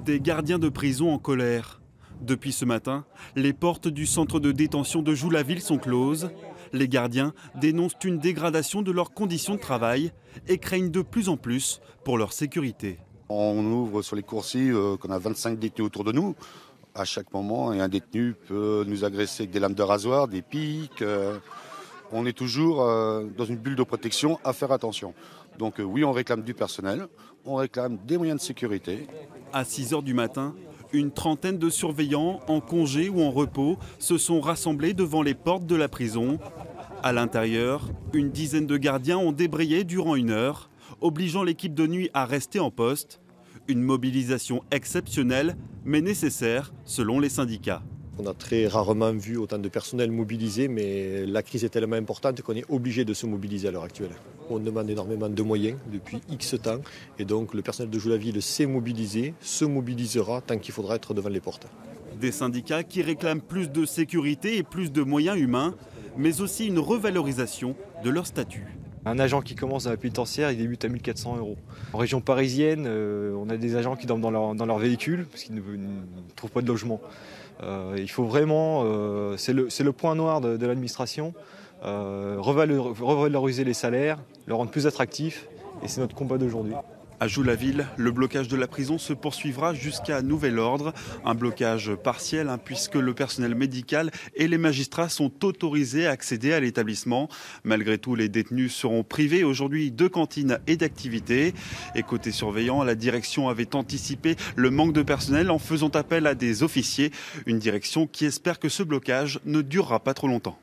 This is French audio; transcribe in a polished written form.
Des gardiens de prison en colère. Depuis ce matin, les portes du centre de détention de Joux-la-Ville sont closes. Les gardiens dénoncent une dégradation de leurs conditions de travail et craignent de plus en plus pour leur sécurité. On ouvre sur les coursives qu'on a 25 détenus autour de nous. À chaque moment, un détenu peut nous agresser avec des lames de rasoir, des pics. On est toujours dans une bulle de protection, à faire attention. Donc oui, on réclame du personnel, on réclame des moyens de sécurité. À 6 h du matin, une trentaine de surveillants en congé ou en repos se sont rassemblés devant les portes de la prison. À l'intérieur, une dizaine de gardiens ont débrayé durant 1 heure, obligeant l'équipe de nuit à rester en poste. Une mobilisation exceptionnelle, mais nécessaire selon les syndicats. On a très rarement vu autant de personnel mobilisé, mais la crise est tellement importante qu'on est obligé de se mobiliser à l'heure actuelle. On demande énormément de moyens depuis X temps, et donc le personnel de Joux-la-Ville s'est mobilisé, se mobilisera tant qu'il faudra être devant les portes. Des syndicats qui réclament plus de sécurité et plus de moyens humains, mais aussi une revalorisation de leur statut. Un agent qui commence dans la pénitentiaire, il débute à 1 400 €. En région parisienne, on a des agents qui dorment dans leur véhicule parce qu'ils ne trouvent pas de logement. Il faut vraiment, c'est le point noir de l'administration, revaloriser les salaires, le rendre plus attractif, et c'est notre combat d'aujourd'hui. À Joux-la-Ville, le blocage de la prison se poursuivra jusqu'à nouvel ordre. Un blocage partiel puisque le personnel médical et les magistrats sont autorisés à accéder à l'établissement. Malgré tout, les détenus seront privés aujourd'hui de cantines et d'activités. Et côté surveillant, la direction avait anticipé le manque de personnel en faisant appel à des officiers. Une direction qui espère que ce blocage ne durera pas trop longtemps.